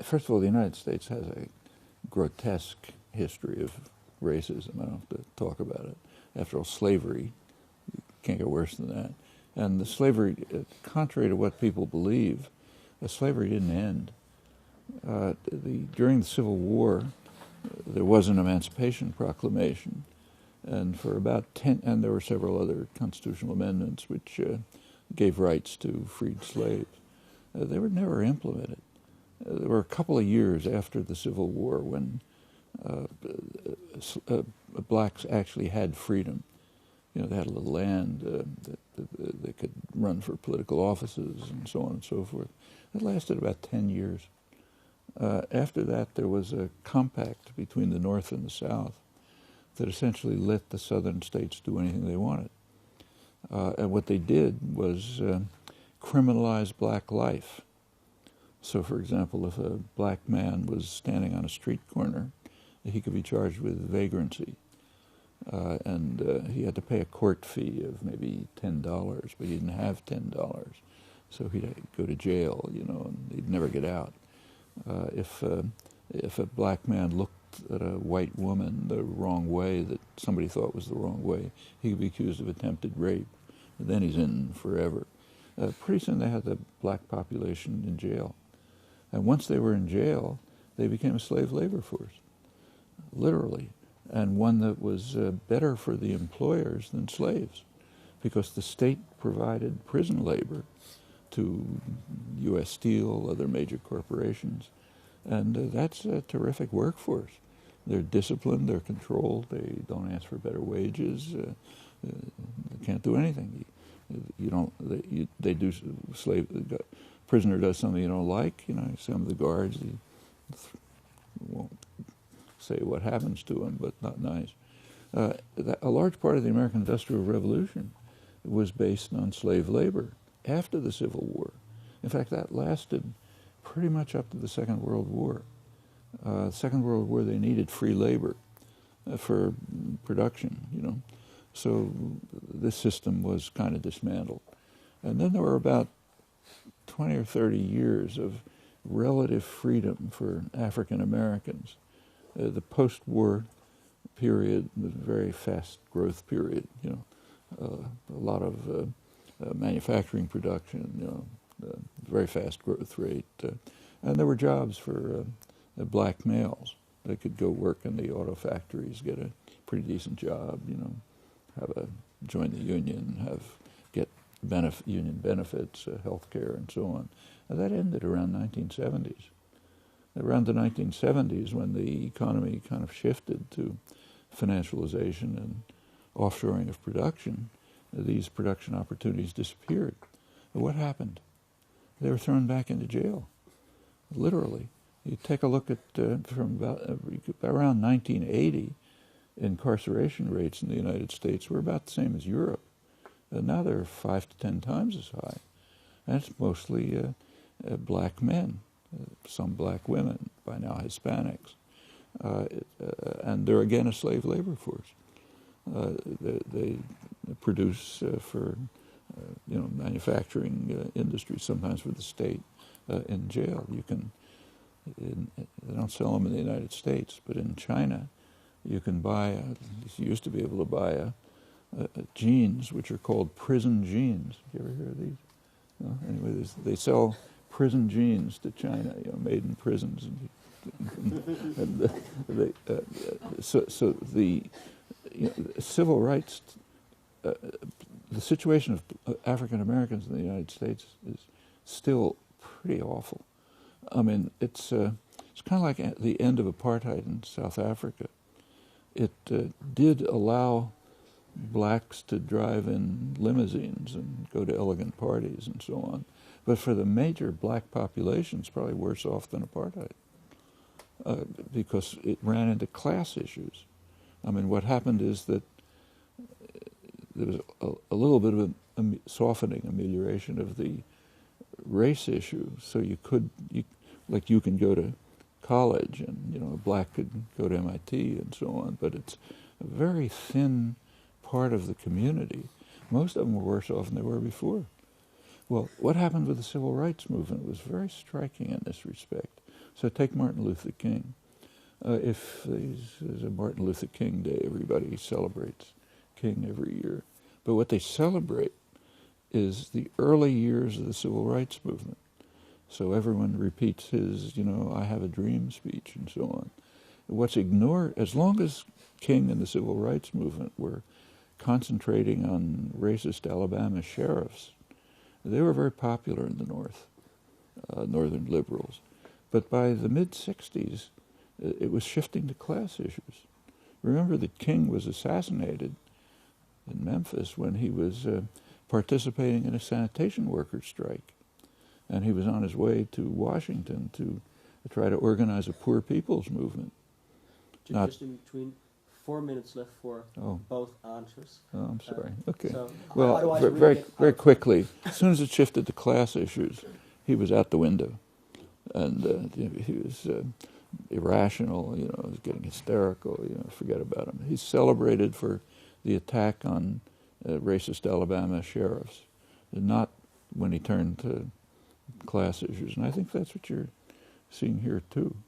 first of all, the United States has a grotesque history of racism. I don't have to talk about it. After all, slavery can't get worse than that. And the slavery, contrary to what people believe, slavery didn't end. During the Civil War, there was an Emancipation Proclamation, and for about 10, and there were several other constitutional amendments which gave rights to freed slaves. They were never implemented. There were a couple of years after the Civil War when blacks actually had freedom. You know, they had a little land that they could run for political offices and so on and so forth. It lasted about 10 years. After that, there was a compact between the North and the South that essentially let the southern states do anything they wanted. And what they did was criminalize black life. So, for example, if a black man was standing on a street corner, he could be charged with vagrancy. And he had to pay a court fee of maybe $10, but he didn't have $10. So he'd go to jail, you know, and he'd never get out. If a black man looked at a white woman the wrong way that somebody thought was the wrong way, he could be accused of attempted rape. And then he's in forever. Pretty soon they had the black population in jail. And once they were in jail, they became a slave labor force, literally, and one that was better for the employers than slaves, because the state provided prison labor to U.S. Steel, other major corporations, and that's a terrific workforce. They're disciplined, they're controlled, they don't ask for better wages, they can't do anything. They do slave. The prisoner does something you don't like, you know. Some of the guards won't say what happens to him, but not nice. A large part of the American Industrial Revolution was based on slave labor after the Civil War. In fact, that lasted pretty much up to the Second World War. The Second World War, they needed free labor for production, you know. So this system was kind of dismantled. And then there were about 20 or 30 years of relative freedom for African Americans. The post-war period was a very fast growth period, you know, a lot of manufacturing production, you know, very fast growth rate. And there were jobs for black males. They could go work in the auto factories, get a pretty decent job, you know, join the union, get union benefits, health care, and so on. And that ended around 1970s. Around the 1970s, when the economy kind of shifted to financialization and offshoring of production, these production opportunities disappeared. And what happened? They were thrown back into jail, literally. You take a look at from about around 1980, incarceration rates in the United States were about the same as Europe. Now they're 5 to 10 times as high. And it's mostly black men, some black women, by now Hispanics. And they're again a slave labor force. They produce for manufacturing industries, sometimes for the state, in jail. They don't sell them in the United States, but in China, you can buy, you used to be able to buy jeans, which are called prison jeans. Did you ever hear of these? No? Anyway, they sell prison jeans to China, made in prisons. So the civil rights, the situation of African Americans in the United States is still pretty awful. I mean, it's kind of like the end of apartheid in South Africa. It did allow blacks to drive in limousines and go to elegant parties and so on. But for the major black population, it's probably worse off than apartheid because it ran into class issues. I mean, what happened is that there was a little bit of a softening, amelioration of the race issue. So you can go to college and, a black could go to MIT and so on, but it's a very thin part of the community. Most of them were worse off than they were before. Well, what happened with the civil rights movement was very striking in this respect. So take Martin Luther King. If there's a Martin Luther King Day, everybody celebrates King every year. But what they celebrate is the early years of the civil rights movement. So everyone repeats his, I have a dream speech and so on. What's ignored, as long as King and the civil rights movement were concentrating on racist Alabama sheriffs, they were very popular in the North, Northern liberals. But by the mid-'60s, it was shifting to class issues. Remember that King was assassinated in Memphis when he was participating in a sanitation workers' strike. And he was on his way to Washington to try to organize a poor people's movement. Just in between, 4 minutes left for both answers. Oh, I'm sorry. Okay. So well, very quickly, as soon as it shifted to class issues, he was out the window. And he was irrational, he was getting hysterical, forget about him. He's celebrated for the attack on racist Alabama sheriffs, not when he turned to class issues. And I think that's what you're seeing here too.